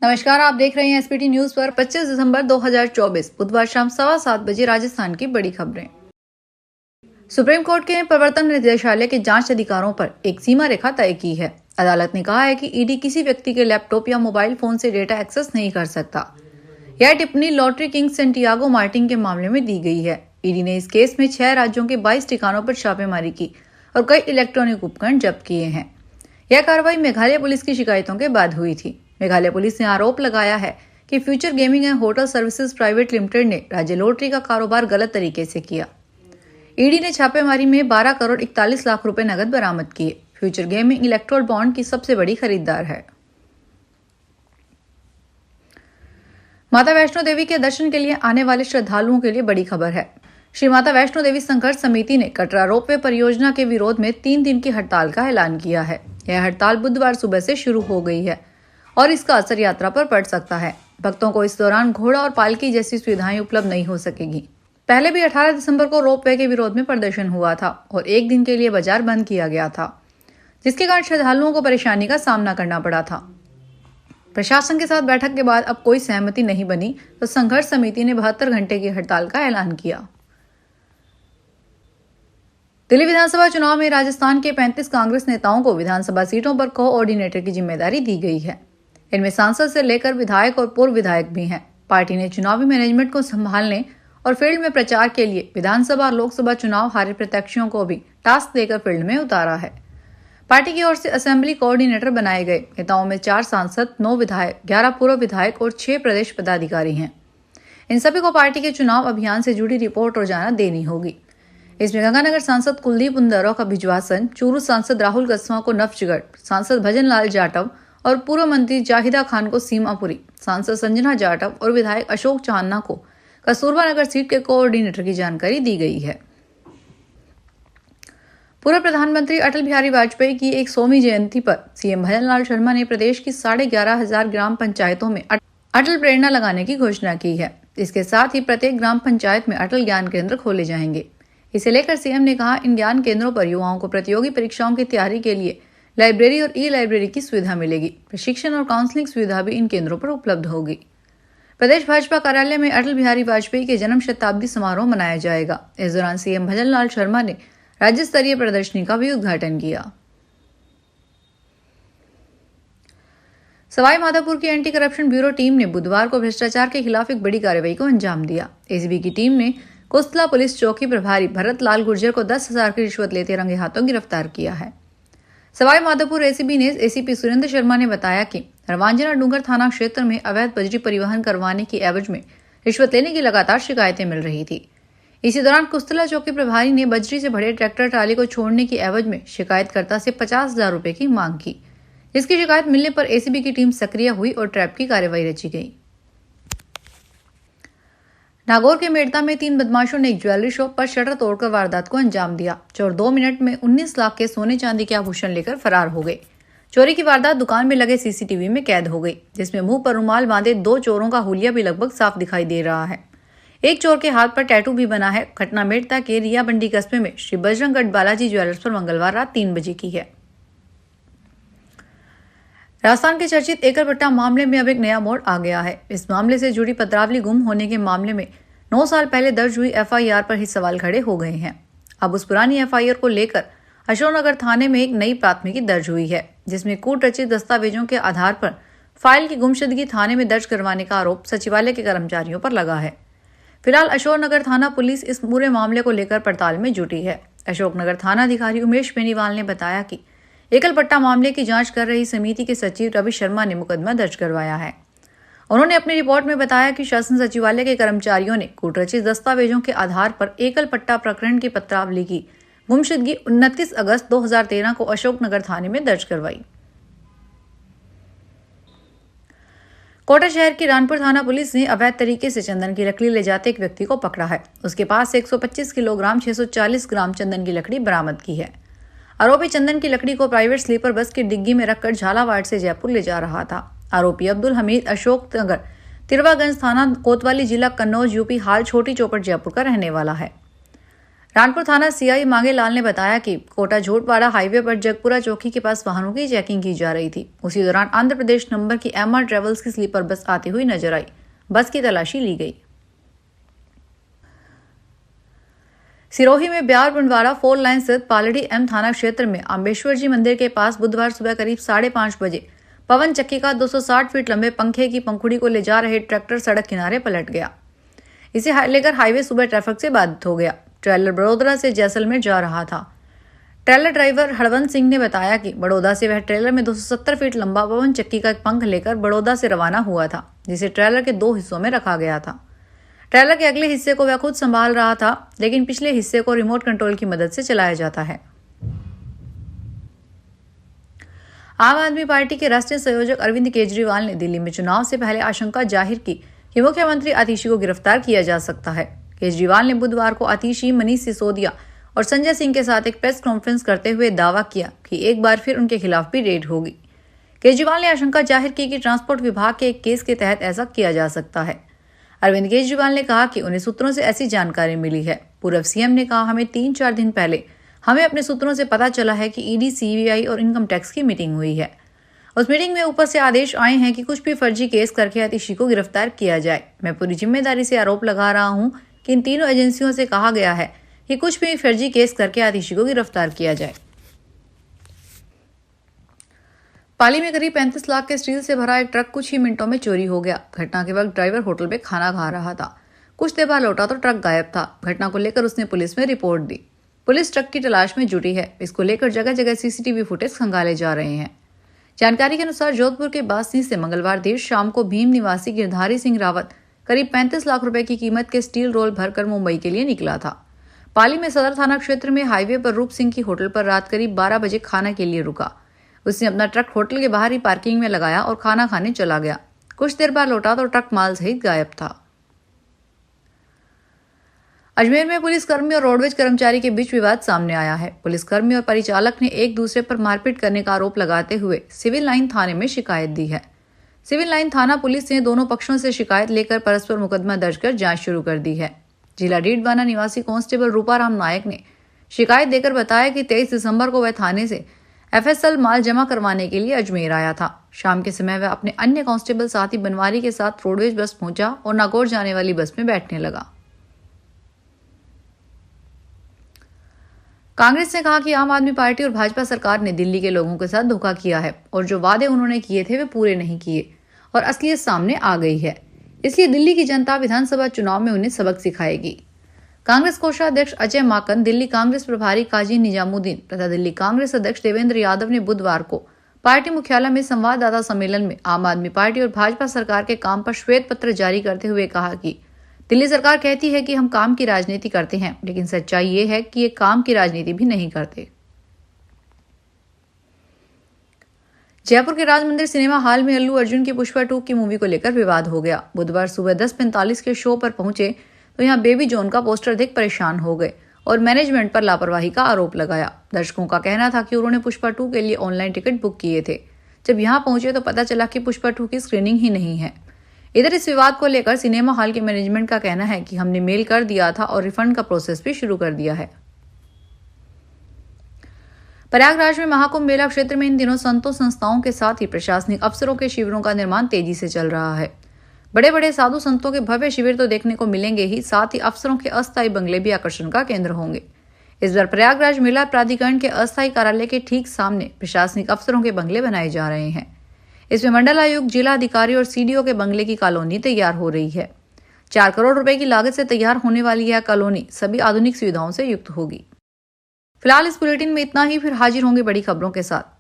नमस्कार, आप देख रहे हैं एसपीटी न्यूज पर 25 दिसंबर 2024 बुधवार शाम 7:15 बजे राजस्थान की बड़ी खबरें। सुप्रीम कोर्ट के प्रवर्तन निदेशालय के जांच अधिकारों पर एक सीमा रेखा तय की है। अदालत ने कहा है कि ईडी किसी व्यक्ति के लैपटॉप या मोबाइल फोन से डेटा एक्सेस नहीं कर सकता। यह टिप्पणी लॉटरी किंग सेंटियागो मार्टिन के मामले में दी गई है। ईडी ने इस केस में 6 राज्यों के 22 ठिकानों पर छापेमारी की और कई इलेक्ट्रॉनिक उपकरण जब्त किए हैं। यह कार्रवाई मेघालय पुलिस की शिकायतों के बाद हुई थी। मेघालय पुलिस ने आरोप लगाया है कि future gaming and hotel services private limited ने राज्य लॉटरी का कारोबार गलत तरीके से किया। ईडी ने छापेमारी में 12 करोड़ 41 लाख रुपए नकद बरामद किए। फ्यूचर गेमिंग इलेक्ट्रोल बॉन्ड की सबसे बड़ी खरीदार है। माता वैष्णो देवी के दर्शन के लिए आने वाले श्रद्धालुओं के लिए बड़ी खबर है। श्री माता वैष्णो देवी संघर्ष समिति ने कटरा रोपवे परियोजना के विरोध में 3 दिन की हड़ताल का ऐलान किया है। यह हड़ताल बुधवार सुबह से शुरू हो गई है और इसका असर यात्रा पर पड़ सकता है। भक्तों को इस दौरान घोड़ा और पालकी जैसी सुविधाएं उपलब्ध नहीं हो सकेगी। पहले भी 18 दिसंबर को रोपवे के विरोध में प्रदर्शन हुआ था और एक दिन के लिए बाजार बंद किया गया था, जिसके कारण श्रद्धालुओं को परेशानी का सामना करना पड़ा था। प्रशासन के साथ बैठक के बाद अब कोई सहमति नहीं बनी तो संघर्ष समिति ने 72 घंटे की हड़ताल का ऐलान किया। दिल्ली विधानसभा चुनाव में राजस्थान के 35 कांग्रेस नेताओं को विधानसभा सीटों पर कोऑर्डिनेटर की जिम्मेदारी दी गई है। इनमें सांसद से लेकर विधायक और पूर्व विधायक भी हैं। पार्टी ने चुनावी मैनेजमेंट को संभालने और फील्ड में प्रचार के लिए विधानसभा और लोकसभा चुनाव हारे प्रत्याशियों को भी टास्क देकर फील्ड में उतारा है। पार्टी की ओर से असेंबली कोऑर्डिनेटर बनाए गए नेताओं में 4 सांसद, 9 विधायक, 11 पूर्व विधायक और 6 प्रदेश पदाधिकारी हैं। इन सभी को पार्टी के चुनाव अभियान से जुड़ी रिपोर्ट रोजाना देनी होगी। इसमें गंगानगर सांसद कुलदीप उंदरौ का भिजवासन, चूरू सांसद राहुल कस्वां को नफजगढ़, सांसद भजन लाल जाटव और पूर्व मंत्री जाहिदा खान को सीमापुरी, सांसद संजना जाटव और विधायक अशोक चांदना को कस्तूरबा नगर सीट के कोऑर्डिनेटर की जानकारी दी गई है। पूर्व प्रधानमंत्री अटल बिहारी वाजपेयी की 100वीं जयंती पर सीएम भजन लाल शर्मा ने प्रदेश की 11,500 ग्राम पंचायतों में अटल प्रेरणा लगाने की घोषणा की है। इसके साथ ही प्रत्येक ग्राम पंचायत में अटल ज्ञान केंद्र खोले जाएंगे। इसे लेकर सीएम ने कहा, इन ज्ञान केंद्रों पर युवाओं को प्रतियोगी परीक्षाओं की तैयारी के लिए लाइब्रेरी और ई लाइब्रेरी की सुविधा मिलेगी। प्रशिक्षण और काउंसलिंग सुविधा भी इन केंद्रों पर उपलब्ध होगी। प्रदेश भाजपा कार्यालय में अटल बिहारी वाजपेयी के जन्म शताब्दी समारोह मनाया जाएगा। इस दौरान सीएम भजन लाल शर्मा ने राज्य स्तरीय प्रदर्शनी का भी उद्घाटन किया। सवाई माधोपुर की एंटी करप्शन ब्यूरो टीम ने बुधवार को भ्रष्टाचार के खिलाफ एक बड़ी कार्रवाई को अंजाम दिया। एसीबी की टीम ने कोस्तला पुलिस चौकी प्रभारी भरत लाल गुर्जर को 10,000 की रिश्वत लेते रंगे हाथों गिरफ्तार किया है। सवाई माधोपुर एसीबी ने एसीपी सुरेंद्र शर्मा ने बताया कि रवांजना डूंगर थाना क्षेत्र में अवैध बजरी परिवहन करवाने की एवज में रिश्वत लेने की लगातार शिकायतें मिल रही थी। इसी दौरान कुस्तला चौकी प्रभारी ने बजरी से भरे ट्रैक्टर ट्राली को छोड़ने की एवज में शिकायतकर्ता से 50,000 रुपए की मांग की, जिसकी शिकायत मिलने पर एसीबी की टीम सक्रिय हुई और ट्रैप की कार्रवाई रची गई। नागौर के मेड़ता में 3 बदमाशों ने एक ज्वेलरी शॉप पर शटर तोड़कर वारदात को अंजाम दिया। चोर 2 मिनट में 19 लाख के सोने चांदी के आभूषण लेकर फरार हो गए। चोरी की वारदात दुकान में लगे सीसीटीवी में कैद हो गई, जिसमें मुंह पर रुमाल बांधे 2 चोरों का हुलिया भी लगभग साफ दिखाई दे रहा है। एक चोर के हाथ पर टैटू भी बना है। घटना मेड़ता के रियाबंडी कस्बे में श्री बजरंगगढ़ बालाजी ज्वेलर्स पर मंगलवार रात 3 बजे की है। राजस्थान के चर्चित एकलपट्टा मामले में अब एक नया मोड़ आ गया है। इस मामले से जुड़ी पत्रावली गुम होने के मामले में 9 साल पहले दर्ज हुई एफआईआर पर ही सवाल खड़े हो गए हैं। अब उस पुरानी एफआईआर को लेकर अशोकनगर थाने में एक नई प्राथमिकी दर्ज हुई है, जिसमें कूट रचित दस्तावेजों के आधार पर फाइल की गुमशुदगी थाने में दर्ज करवाने का आरोप सचिवालय के कर्मचारियों पर लगा है। फिलहाल अशोकनगर थाना पुलिस इस पूरे मामले को लेकर पड़ताल में जुटी है। अशोकनगर थाना अधिकारी उमेश बेनीवाल ने बताया कि एकलपट्टा मामले की जांच कर रही समिति के सचिव रवि शर्मा ने मुकदमा दर्ज करवाया है। उन्होंने अपनी रिपोर्ट में बताया कि शासन सचिवालय के कर्मचारियों ने कूटरचित दस्तावेजों के आधार पर एकलपट्टा प्रकरण की पत्रावली की गुमशुदगी 29 अगस्त 2013 को अशोकनगर थाने में दर्ज करवाई। कोटा शहर की रानपुर थाना पुलिस ने अवैध तरीके से चंदन की लकड़ी ले जाते एक व्यक्ति को पकड़ा है। उसके पास से 125 किलोग्राम 640 ग्राम चंदन की लकड़ी बरामद की है। आरोपी चंदन की लकड़ी को प्राइवेट स्लीपर बस की डिग्गी में रखकर झालावाड़ से जयपुर ले जा रहा था। आरोपी अब्दुल हमीद अशोकनगर तिरवागंज थाना कोतवाली जिला कन्नौज यूपी हाल छोटी चौपट जयपुर का रहने वाला है। रानपुर थाना सीआई मांगेलाल ने बताया कि कोटा झोटवाड़ा हाईवे पर जगपुरा चौकी के पास वाहनों की चेकिंग की जा रही थी। उसी दौरान आंध्र प्रदेश नंबर की MR ट्रेवल्स की स्लीपर बस आती हुई नजर आई। बस की तलाशी ली गई। सिरोही में ब्यार बंडवारा 4 लाइन स्थित पालड़ी M थाना क्षेत्र में अम्बेश्वर जी मंदिर के पास बुधवार सुबह करीब 5:30 बजे पवन चक्की का 260 फीट लंबे पंखे की पंखुड़ी को ले जा रहे ट्रैक्टर सड़क किनारे पलट गया। इसे लेकर हाईवे सुबह ट्रैफिक से बाधित हो गया। ट्रेलर बड़ोदरा से जैसलमेर जा रहा था। ट्रेलर ड्राइवर हरवंत सिंह ने बताया कि बड़ौदा से वह ट्रेलर में 270 फीट लंबा पवन चक्की का एक पंख लेकर बड़ौदा से रवाना हुआ था, जिसे ट्रेलर के 2 हिस्सों में रखा गया था। ट्रेलर के अगले हिस्से को वह खुद संभाल रहा था, लेकिन पिछले हिस्से को रिमोट कंट्रोल की मदद से चलाया जाता है। आम आदमी पार्टी के राष्ट्रीय संयोजक अरविंद केजरीवाल ने दिल्ली में चुनाव से पहले आशंका जाहिर की कि मुख्यमंत्री आतिशी को गिरफ्तार किया जा सकता है। केजरीवाल ने बुधवार को आतिशी, मनीष सिसोदिया और संजय सिंह के साथ एक प्रेस कॉन्फ्रेंस करते हुए दावा किया कि एक बार फिर उनके खिलाफ भी रेड होगी। केजरीवाल ने आशंका जाहिर की कि ट्रांसपोर्ट विभाग के एक केस के तहत ऐसा किया जा सकता है। अरविंद केजरीवाल ने कहा कि उन्हें सूत्रों से ऐसी जानकारी मिली है। पूर्व सीएम ने कहा, हमें 3-4 दिन पहले हमें अपने सूत्रों से पता चला है कि ईडी, सीबीआई और इनकम टैक्स की मीटिंग हुई है। उस मीटिंग में ऊपर से आदेश आए हैं कि कुछ भी फर्जी केस करके आतिशी को गिरफ्तार किया जाए। मैं पूरी जिम्मेदारी से आरोप लगा रहा हूं कि इन तीनों एजेंसियों से कहा गया है कि कुछ भी फर्जी केस करके आतिशी को गिरफ्तार किया जाए। पाली में करीब 35 लाख के स्टील से भरा एक ट्रक कुछ ही मिनटों में चोरी हो गया। घटना के वक्त ड्राइवर होटल में खाना खा रहा था। कुछ देर बाद लौटा तो ट्रक गायब था। घटना को लेकर उसने पुलिस में रिपोर्ट दी। पुलिस ट्रक की तलाश में जुटी है। इसको लेकर जगह जगह सीसीटीवी फुटेज खंगाले जा रहे हैं। जानकारी के अनुसार जोधपुर के बासनी से मंगलवार देर शाम को भीम निवासी गिरधारी सिंह रावत करीब 35 लाख रुपए की कीमत के स्टील रोल भरकर मुंबई के लिए निकला था। पाली में सदर थाना क्षेत्र में हाईवे पर रूप सिंह की होटल पर रात करीब 12 बजे खाना के लिए रुका। उसने अपना ट्रक होटल के बाहरी पार्किंग में लगाया और खाना खाने चला गया। कुछ देर बाद लौटा तो ट्रक माल सहित गायब था। अजमेर में पुलिसकर्मी और रोडवेज कर्मचारी के बीच विवाद सामने आया है। पुलिसकर्मी और परिचालक ने एक दूसरे पर मारपीट करने का आरोप लगाते हुए सिविल लाइन थाने में शिकायत दी है। सिविल लाइन थाना पुलिस ने दोनों पक्षों से शिकायत लेकर परस्पर मुकदमा दर्ज कर जांच शुरू कर दी है। जिला डीडवाना निवासी कांस्टेबल रूपाराम नायक ने शिकायत देकर बताया कि 23 दिसंबर को वह थाने से FSL माल जमा करवाने के लिए अजमेर आया था। शाम के समय वह अपने अन्य कांस्टेबल साथी बनवारी के साथ रोडवेज बस पहुंचा और नागौर जाने वाली बस में बैठने लगा। कांग्रेस ने कहा कि आम आदमी पार्टी और भाजपा सरकार ने दिल्ली के लोगों के साथ धोखा किया है और जो वादे उन्होंने किए थे वे पूरे नहीं किए और असलियत सामने आ गई है। इसलिए दिल्ली की जनता विधानसभा चुनाव में उन्हें सबक सिखाएगी। कांग्रेस कोषाध्यक्ष अजय माकन, दिल्ली कांग्रेस प्रभारी काजी निजामुद्दीन तथा दिल्ली कांग्रेस अध्यक्ष देवेंद्र यादव ने बुधवार को पार्टी मुख्यालय में संवाददाता सम्मेलन में आम आदमी पार्टी और भाजपा सरकार के काम पर श्वेत पत्र जारी करते हुए कहा कि दिल्ली सरकार कहती है कि हम काम की राजनीति करते हैं, लेकिन सच्चाई ये है कि ये काम की राजनीति भी नहीं करते। जयपुर के राज मंदिर सिनेमा हॉल में अल्लू अर्जुन की पुष्पा 2 की मूवी को लेकर विवाद हो गया। बुधवार सुबह 10:45 के शो पर पहुंचे तो यहां बेबी जॉन का पोस्टर देख परेशान हो गए और मैनेजमेंट पर लापरवाही का आरोप लगाया। दर्शकों का कहना था कि उन्होंने पुष्पा 2 के लिए ऑनलाइन टिकट बुक किए थे। जब यहां पहुंचे तो पता चला कि पुष्पा 2 की स्क्रीनिंग ही नहीं है। इधर इस विवाद को लेकर सिनेमा हॉल के मैनेजमेंट का कहना है कि हमने मेल कर दिया था और रिफंड का प्रोसेस भी शुरू कर दिया है। प्रयागराज में महाकुंभ मेला क्षेत्र में इन दिनों संतों, संस्थाओं के साथ ही प्रशासनिक अफसरों के शिविरों का निर्माण तेजी से चल रहा है। बड़े बड़े साधु संतों के भव्य शिविर तो देखने को मिलेंगे ही, साथ ही अफसरों के अस्थायी बंगले भी आकर्षण का केंद्र होंगे। इस बार प्रयागराज मेला प्राधिकरण के अस्थायी कार्यालय के ठीक सामने प्रशासनिक अफसरों के बंगले बनाए जा रहे हैं। इसमें मंडलायुक्त, जिला अधिकारी और सीडीओ के बंगले की कॉलोनी तैयार हो रही है। 4 करोड़ रुपए की लागत से तैयार होने वाली यह कॉलोनी सभी आधुनिक सुविधाओं से युक्त होगी। फिलहाल इस बुलेटिन में इतना ही, फिर हाजिर होंगे बड़ी खबरों के साथ।